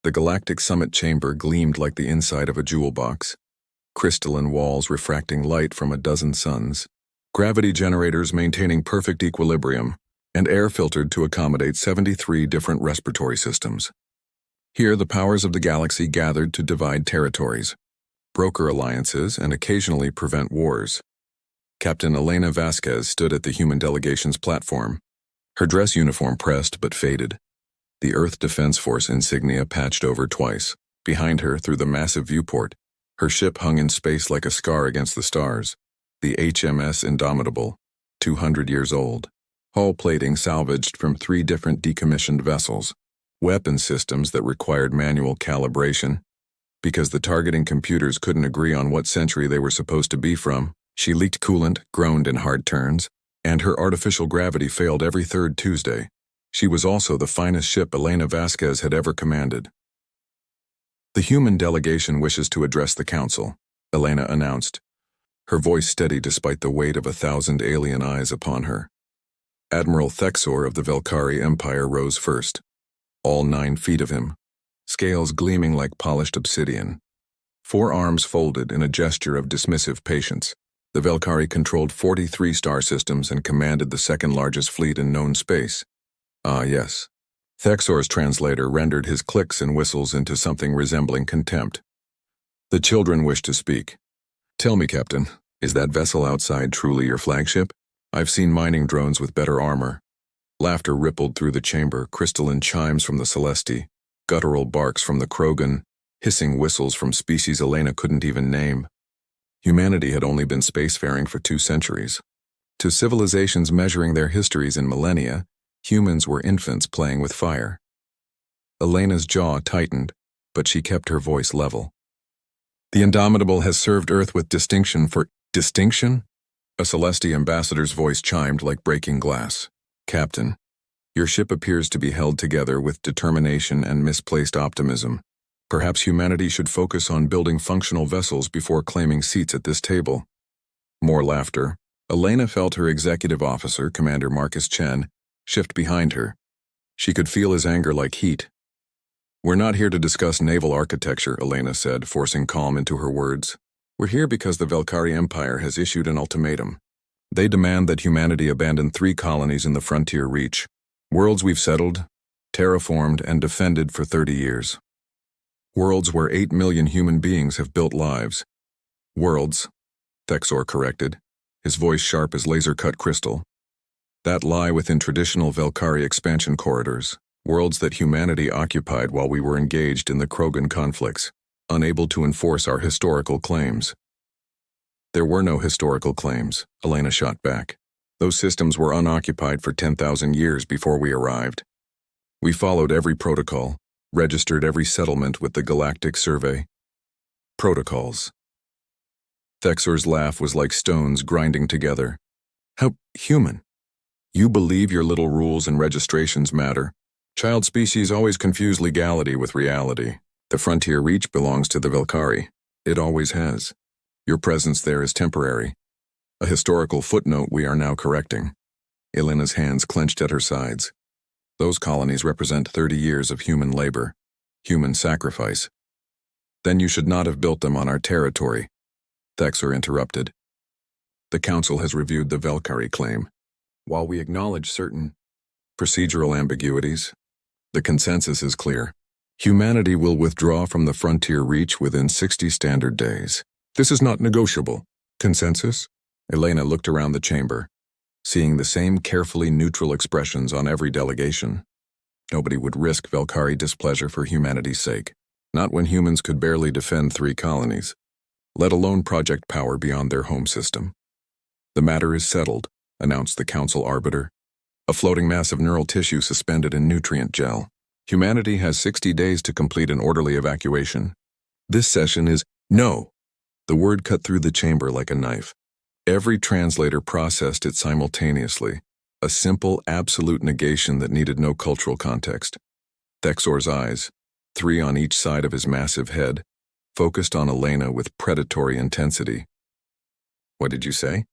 The galactic summit chamber gleamed like the inside of a jewel box, crystalline walls refracting light from a dozen suns, gravity generators maintaining perfect equilibrium, and air filtered to accommodate 73 different respiratory systems. Here, the powers of the galaxy gathered to divide territories, broker alliances, and occasionally prevent wars. Captain Elena Vasquez stood at the human delegation's platform, her dress uniform pressed but faded, the Earth Defense Force insignia patched over twice. Behind her, through the massive viewport, her ship hung in space like a scar against the stars, the HMS Indomitable, 200 years old. Hull plating salvaged from 3 different decommissioned vessels, weapon systems that required manual calibration. Because the targeting computers couldn't agree on what century they were supposed to be from, she leaked coolant, groaned in hard turns, and her artificial gravity failed every third Tuesday. She was also the finest ship Elena Vasquez had ever commanded. The human delegation wishes to address the council, Elena announced, her voice steady despite the weight of 1,000 alien eyes upon her. Admiral Thexor of the Velkari Empire rose first, all 9 feet of him, scales gleaming like polished obsidian. 4 arms folded in a gesture of dismissive patience. The Velkari controlled 43 star systems and commanded the second-largest fleet in known space. Ah, yes. Thexor's translator rendered his clicks and whistles into something resembling contempt. The children wished to speak. Tell me, Captain, is that vessel outside truly your flagship? I've seen mining drones with better armor. Laughter rippled through the chamber, crystalline chimes from the Celesti, guttural barks from the Krogan, hissing whistles from species Elena couldn't even name. Humanity had only been spacefaring for 2 centuries. To civilizations measuring their histories in millennia, humans were infants playing with fire. Elena's jaw tightened, but she kept her voice level. The Indomitable has served Earth with distinction for— Distinction? A Celesti ambassador's voice chimed like breaking glass. Captain, your ship appears to be held together with determination and misplaced optimism. Perhaps humanity should focus on building functional vessels before claiming seats at this table. More laughter. Elena felt her executive officer, Commander Marcus Chen, shift behind her. She could feel his anger like heat. We're not here to discuss naval architecture, Elena said, forcing calm into her words. We're here because the Velkari Empire has issued an ultimatum. They demand that humanity abandon 3 colonies in the frontier reach, worlds we've settled, terraformed, and defended for 30 years. Worlds where 8 million human beings have built lives. Worlds, Thexor corrected, his voice sharp as laser-cut crystal, that lie within traditional Velkari expansion corridors, worlds that humanity occupied while we were engaged in the Krogan conflicts, unable to enforce our historical claims. There were no historical claims, Elena shot back. Those systems were unoccupied for 10,000 years before we arrived. We followed every protocol, registered every settlement with the Galactic Survey. Protocols. Thexor's laugh was like stones grinding together. How human. You believe your little rules and registrations matter. Child species always confuse legality with reality. The frontier reach belongs to the Velkari. It always has. Your presence there is temporary. A historical footnote we are now correcting. Elena's hands clenched at her sides. Those colonies represent 30 years of human labor, human sacrifice. Then you should not have built them on our territory, Thexor interrupted. The Council has reviewed the Velkari claim. While we acknowledge certain procedural ambiguities, the consensus is clear. Humanity will withdraw from the frontier reach within 60 standard days. This is not negotiable. Consensus? Elena looked around the chamber, seeing the same carefully neutral expressions on every delegation. Nobody would risk Velkari displeasure for humanity's sake, not when humans could barely defend 3 colonies, let alone project power beyond their home system. The matter is settled, announced the Council Arbiter, a floating mass of neural tissue suspended in nutrient gel. Humanity has 60 days to complete an orderly evacuation. This session is— No! The word cut through the chamber like a knife. Every translator processed it simultaneously, a simple, absolute negation that needed no cultural context. Thexor's eyes, 3 on each side of his massive head, focused on Elena with predatory intensity. What did you say?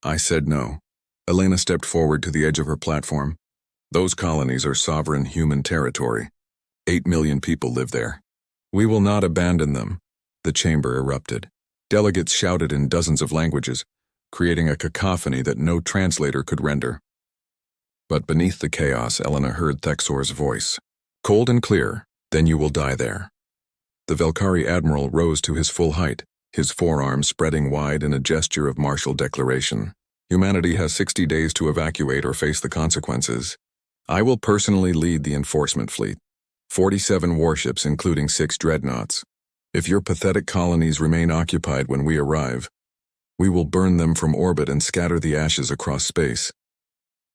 I said no. Elena stepped forward to the edge of her platform. Those colonies are sovereign human territory. 8 million people live there. We will not abandon them. The chamber erupted. Delegates shouted in dozens of languages, creating a cacophony that no translator could render. But beneath the chaos, Elena heard Thexor's voice. Cold and clear, then you will die there. The Velkari admiral rose to his full height, his forearms spreading wide in a gesture of martial declaration. Humanity has 60 days to evacuate or face the consequences. I will personally lead the enforcement fleet. 47 warships including 6 dreadnoughts. If your pathetic colonies remain occupied when we arrive, we will burn them from orbit and scatter the ashes across space.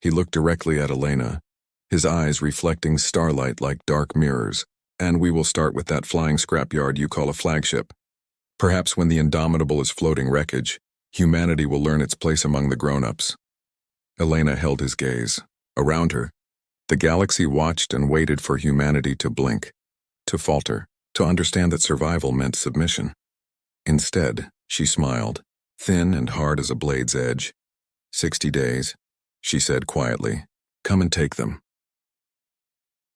He looked directly at Elena, his eyes reflecting starlight like dark mirrors. And we will start with that flying scrapyard you call a flagship. Perhaps when the Indomitable is floating wreckage, humanity will learn its place among the grown-ups. Elena held his gaze. Around her, the galaxy watched and waited for humanity to blink, to falter, to understand that survival meant submission. Instead, she smiled, thin and hard as a blade's edge. 60 days, she said quietly. Come and take them.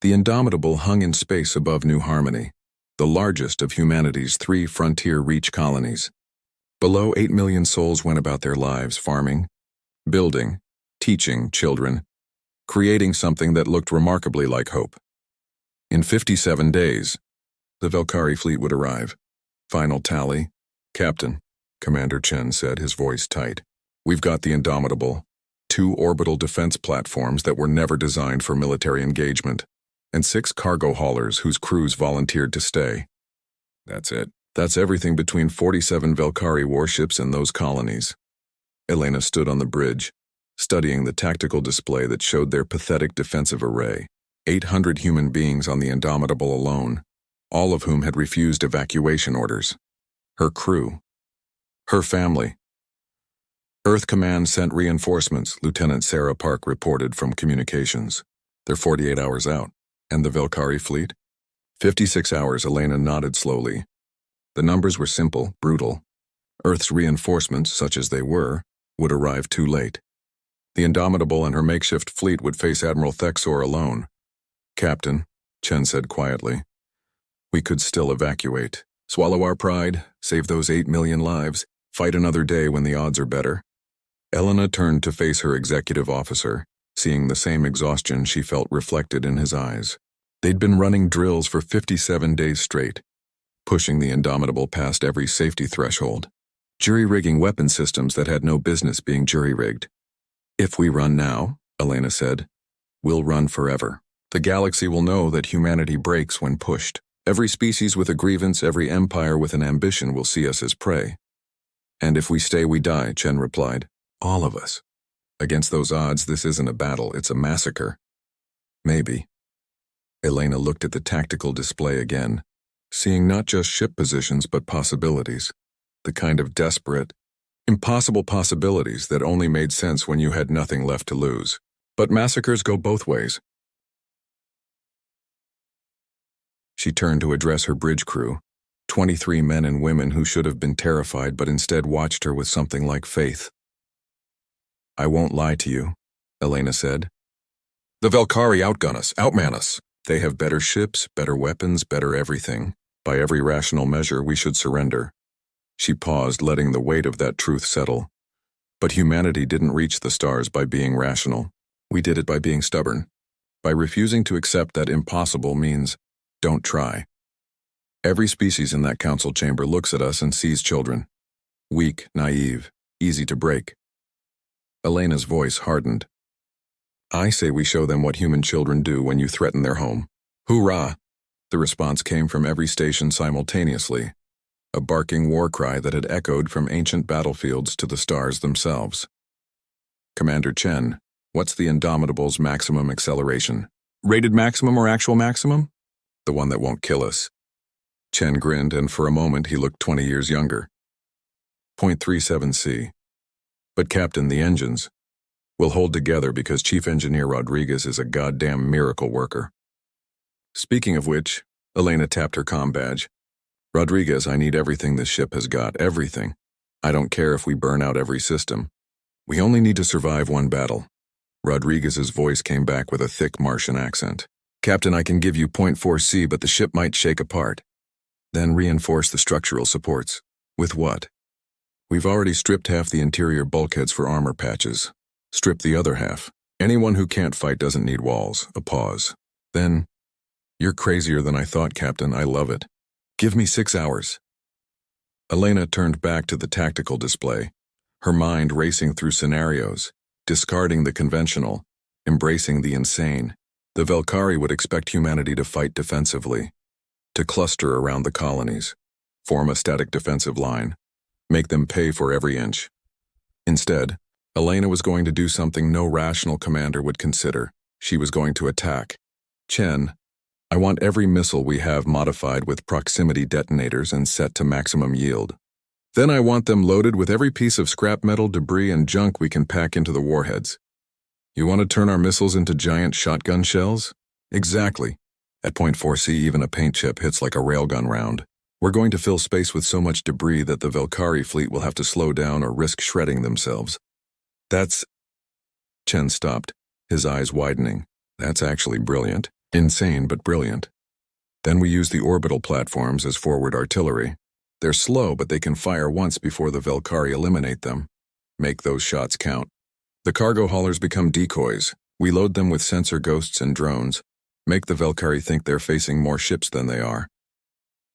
The Indomitable hung in space above New Harmony, the largest of humanity's 3 frontier reach colonies. Below 8 million souls went about their lives farming, building, teaching children, creating something that looked remarkably like hope. In 57 days, the Velkari fleet would arrive. Final tally, Captain, Commander Chen said, his voice tight. We've got the Indomitable, 2 orbital defense platforms that were never designed for military engagement, and 6 cargo haulers whose crews volunteered to stay. That's it. That's everything between 47 Velkari warships and those colonies. Elena stood on the bridge, studying the tactical display that showed their pathetic defensive array. 800 human beings on the Indomitable alone, all of whom had refused evacuation orders. Her crew. Her family. Earth Command sent reinforcements, Lieutenant Sarah Park reported from communications. They're 48 hours out. And the Velkari fleet? 56 hours, Elena nodded slowly. The numbers were simple, brutal. Earth's reinforcements, such as they were, would arrive too late. The Indomitable and her makeshift fleet would face Admiral Thexor alone. Captain, Chen said quietly, we could still evacuate. Swallow our pride, save those 8 million lives, fight another day when the odds are better. Elena turned to face her executive officer, seeing the same exhaustion she felt reflected in his eyes. They'd been running drills for 57 days straight, pushing the Indomitable past every safety threshold, jury-rigging weapon systems that had no business being jury-rigged. If we run now, Elena said, we'll run forever. The galaxy will know that humanity breaks when pushed. Every species with a grievance, every empire with an ambition will see us as prey. And if we stay, we die, Chen replied. All of us. Against those odds, this isn't a battle, it's a massacre. Maybe. Elena looked at the tactical display again, seeing not just ship positions but possibilities. The kind of desperate, impossible possibilities that only made sense when you had nothing left to lose. But massacres go both ways. She turned to address her bridge crew, 23 men and women who should have been terrified but instead watched her with something like faith. I won't lie to you, Elena said. The Velkari outgun us, outman us. They have better ships, better weapons, better everything. By every rational measure, we should surrender. She paused, letting the weight of that truth settle. But humanity didn't reach the stars by being rational. We did it by being stubborn. By refusing to accept that impossible means, don't try. Every species in that council chamber looks at us and sees children. Weak, naive, easy to break. Elena's voice hardened. I say we show them what human children do when you threaten their home. Hoorah! The response came from every station simultaneously, a barking war cry that had echoed from ancient battlefields to the stars themselves. Commander Chen, what's the Indomitable's maximum acceleration? Rated maximum or actual maximum? The one that won't kill us. Chen grinned, and for a moment he looked 20 years younger. 0.37C. But Captain, the engines will hold together because Chief Engineer Rodriguez is a goddamn miracle worker. Speaking of which, Elena tapped her comm badge. Rodriguez, I need everything this ship has got, everything. I don't care if we burn out every system. We only need to survive one battle. Rodriguez's voice came back with a thick Martian accent. Captain, I can give you point 4C, but the ship might shake apart. Then reinforce the structural supports. With what? We've already stripped half the interior bulkheads for armor patches. Strip the other half. Anyone who can't fight doesn't need walls. A pause. Then, you're crazier than I thought, Captain. I love it. Give me 6 hours. Elena turned back to the tactical display, her mind racing through scenarios, discarding the conventional, embracing the insane. The Velkari would expect humanity to fight defensively, to cluster around the colonies, form a static defensive line, make them pay for every inch. Instead, Elena was going to do something no rational commander would consider. She was going to attack. Chen, I want every missile we have modified with proximity detonators and set to maximum yield. Then I want them loaded with every piece of scrap metal, debris, and junk we can pack into the warheads. You want to turn our missiles into giant shotgun shells? Exactly. At point 4C, even a paint chip hits like a railgun round. We're going to fill space with so much debris that the Velkari fleet will have to slow down or risk shredding themselves. That's... Chen stopped, his eyes widening. That's actually brilliant. Insane, but brilliant. Then we use the orbital platforms as forward artillery. They're slow, but they can fire once before the Velkari eliminate them. Make those shots count. The cargo haulers become decoys. We load them with sensor ghosts and drones. Make the Velkari think they're facing more ships than they are.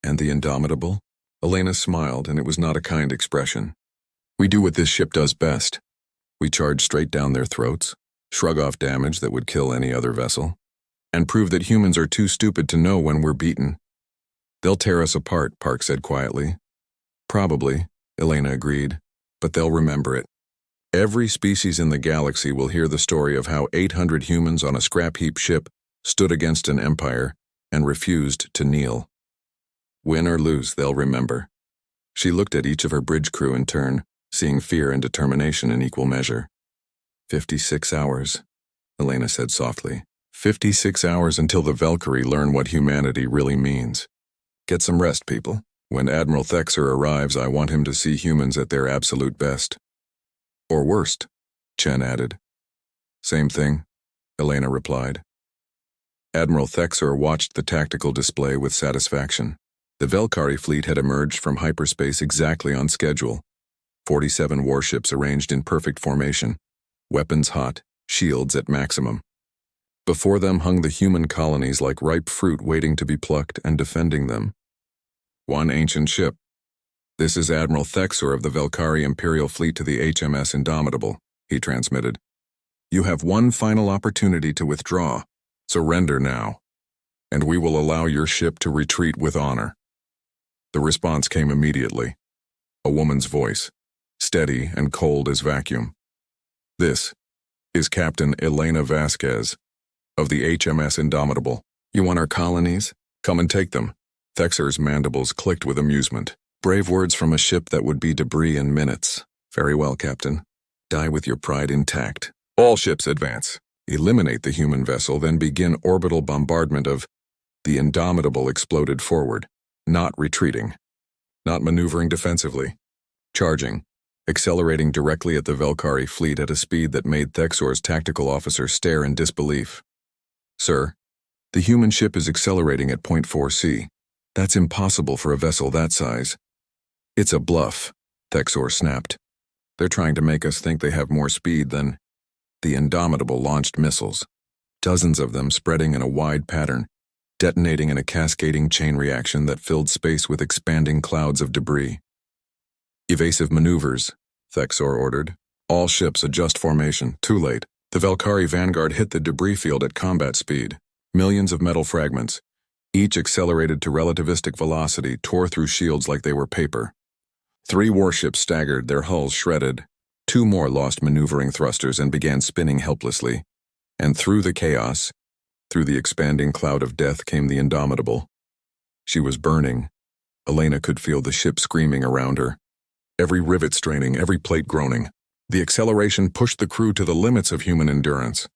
And the Indomitable? Elena smiled, and it was not a kind expression. We do what this ship does best. We charge straight down their throats, shrug off damage that would kill any other vessel, and prove that humans are too stupid to know when we're beaten. They'll tear us apart, Park said quietly. Probably, Elena agreed, but they'll remember it. Every species in the galaxy will hear the story of how 800 humans on a scrap heap ship stood against an empire and refused to kneel. Win or lose, they'll remember. She looked at each of her bridge crew in turn, seeing fear and determination in equal measure. 56 hours, Elena said softly. 56 hours until the Velkari learn what humanity really means. Get some rest, people. When Admiral Thexer arrives, I want him to see humans at their absolute best. Or worst, Chen added. Same thing, Elena replied. Admiral Thexer watched the tactical display with satisfaction. The Velkari fleet had emerged from hyperspace exactly on schedule. 47 warships arranged in perfect formation, weapons hot, shields at maximum. Before them hung the human colonies like ripe fruit waiting to be plucked and defending them. One ancient ship. This is Admiral Thexer of the Velkari Imperial Fleet to the HMS Indomitable, he transmitted. You have one final opportunity to withdraw. Surrender now, and we will allow your ship to retreat with honor. The response came immediately. A woman's voice, steady and cold as vacuum. This is Captain Elena Vasquez of the HMS Indomitable. You want our colonies? Come and take them. Thexer's mandibles clicked with amusement. Brave words from a ship that would be debris in minutes. Very well, Captain. Die with your pride intact. All ships advance. Eliminate the human vessel, then begin orbital bombardment of... The Indomitable exploded forward, not retreating, not maneuvering defensively, charging, accelerating directly at the Velkari fleet at a speed that made Thexor's tactical officer stare in disbelief. Sir, the human ship is accelerating at point 4C. That's impossible for a vessel that size. It's a bluff, Thexor snapped. They're trying to make us think they have more speed than... The Indomitable launched missiles, dozens of them spreading in a wide pattern, detonating in a cascading chain reaction that filled space with expanding clouds of debris. Evasive maneuvers, Thexor ordered. All ships adjust formation. Too late. The Velkari vanguard hit the debris field at combat speed. Millions of metal fragments, each accelerated to relativistic velocity, tore through shields like they were paper. 3 warships staggered, their hulls shredded. 2 more lost maneuvering thrusters and began spinning helplessly. And through the chaos, through the expanding cloud of death came the Indomitable. She was burning. Elena could feel the ship screaming around her. Every rivet straining, every plate groaning. The acceleration pushed the crew to the limits of human endurance.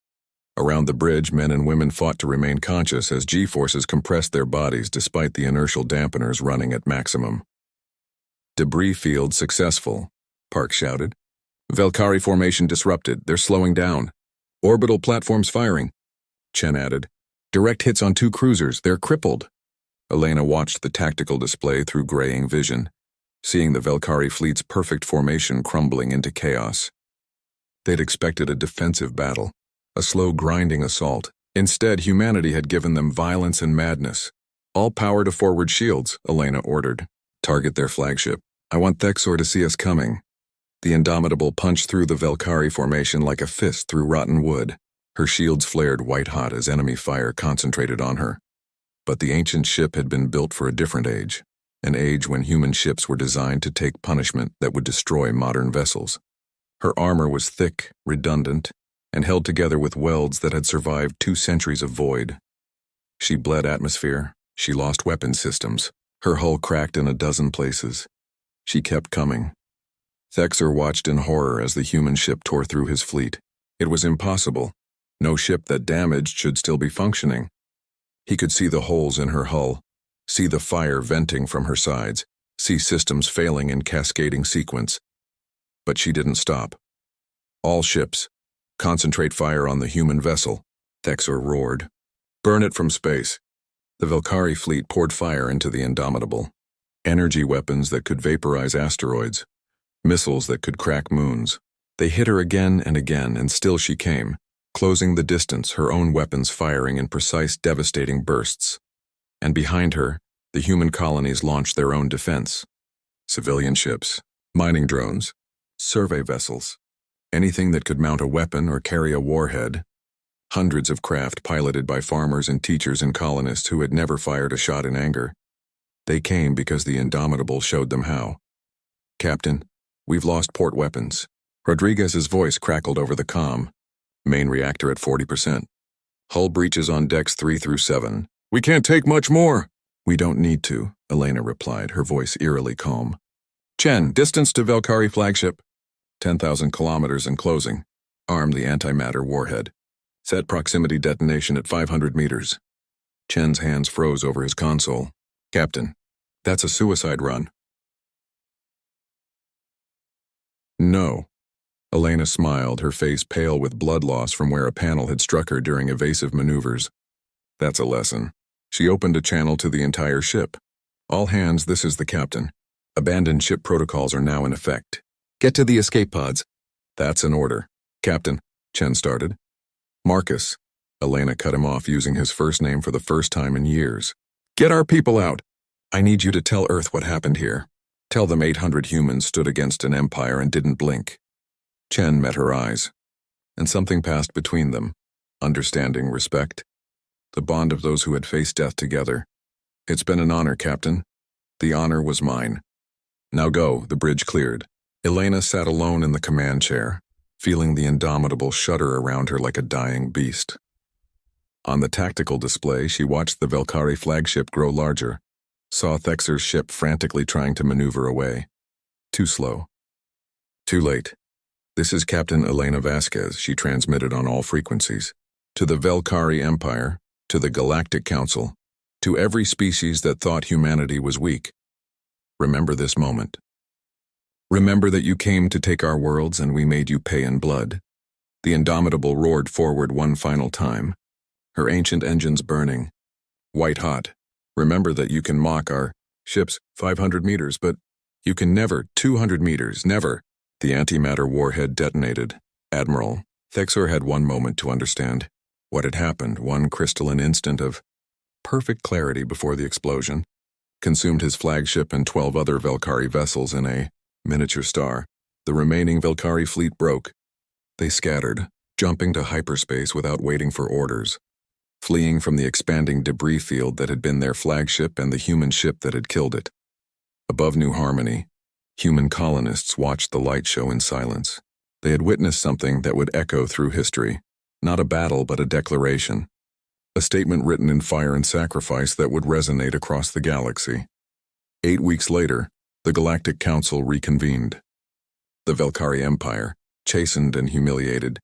Around the bridge, men and women fought to remain conscious as G-forces compressed their bodies despite the inertial dampeners running at maximum. Debris field successful, Park shouted. Velkari formation disrupted. They're slowing down. Orbital platforms firing, Chen added. Direct hits on 2 cruisers, they're crippled. Elena watched the tactical display through graying vision, seeing the Velkari fleet's perfect formation crumbling into chaos. They'd expected a defensive battle, a slow grinding assault. Instead, humanity had given them violence and madness. All power to forward shields, Elena ordered. Target their flagship. I want Thexor to see us coming. The Indomitable punched through the Velkari formation like a fist through rotten wood. Her shields flared white-hot as enemy fire concentrated on her. But the ancient ship had been built for a different age, an age when human ships were designed to take punishment that would destroy modern vessels. Her armor was thick, redundant, and held together with welds that had survived 2 centuries of void. She bled atmosphere, she lost weapon systems, her hull cracked in a dozen places. She kept coming. Thexor watched in horror as the human ship tore through his fleet. It was impossible. No ship that damaged should still be functioning. He could see the holes in her hull, see the fire venting from her sides, see systems failing in cascading sequence. But she didn't stop. All ships, concentrate fire on the human vessel, Thexor roared. Burn it from space. The Velkari fleet poured fire into the Indomitable. Energy weapons that could vaporize asteroids, missiles that could crack moons. They hit her again and again, and still she came, closing the distance, her own weapons firing in precise, devastating bursts. And behind her, the human colonies launched their own defense. Civilian ships, mining drones, survey vessels, anything that could mount a weapon or carry a warhead. Hundreds of craft piloted by farmers and teachers and colonists who had never fired a shot in anger. They came because the Indomitable showed them how. Captain, we've lost port weapons. Rodriguez's voice crackled over the comm. Main reactor at 40%. Hull breaches on decks 3 through 7. We can't take much more. We don't need to, Elena replied, her voice eerily calm. Chen, distance to Velkari flagship. 10,000 kilometers and closing. Arm the antimatter warhead. Set proximity detonation at 500 meters. Chen's hands froze over his console. Captain, that's a suicide run. No. Elena smiled, her face pale with blood loss from where a panel had struck her during evasive maneuvers. That's a lesson. She opened a channel to the entire ship. All hands, this is the captain. Abandoned ship protocols are now in effect. Get to the escape pods. That's an order. Captain, Chen started. Marcus. Elena cut him off using his first name for the first time in years. Get our people out. I need you to tell Earth what happened here. Tell them 800 humans stood against an empire and didn't blink. Chen met her eyes, and something passed between them. Understanding, respect. The bond of those who had faced death together. It's been an honor, Captain. The honor was mine. Now go, the bridge cleared. Elena sat alone in the command chair, feeling the Indomitable shudder around her like a dying beast. On the tactical display, she watched the Velkari flagship grow larger, saw Thexor's ship frantically trying to maneuver away. Too slow. Too late. This is Captain Elena Vasquez, she transmitted on all frequencies. To the Velkari Empire, to the Galactic Council, to every species that thought humanity was weak. Remember this moment. Remember that you came to take our worlds and we made you pay in blood. The Indomitable roared forward one final time, her ancient engines burning. White hot. Remember that you can mock our ships 500 meters, but you can never 200 meters, never. The antimatter warhead detonated. Admiral, Thexor had one moment to understand what had happened, one crystalline instant of perfect clarity before the explosion. Consumed his flagship and 12 other Velkari vessels in a miniature star. The remaining Velkari fleet broke. They scattered, jumping to hyperspace without waiting for orders, fleeing from the expanding debris field that had been their flagship and the human ship that had killed it. Above New Harmony, human colonists watched the light show in silence. They had witnessed something that would echo through history. Not a battle, but a declaration. A statement written in fire and sacrifice that would resonate across the galaxy. 8 weeks later, the Galactic Council reconvened. The Velkari Empire, chastened and humiliated,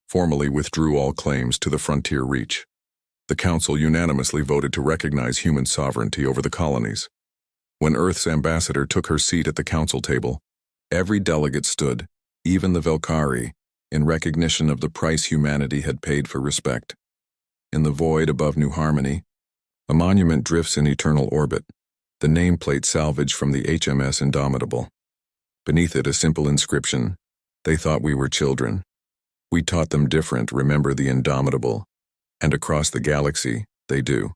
formally withdrew all claims to the frontier reach. The Council unanimously voted to recognize human sovereignty over the colonies. When Earth's ambassador took her seat at the Council table, every delegate stood, even the Velkari, in recognition of the price humanity had paid for respect. In the void above New Harmony, a monument drifts in eternal orbit, the nameplate salvaged from the HMS Indomitable. Beneath it, a simple inscription: "They thought we were children. We taught them different, remember the Indomitable." And across the galaxy, they do.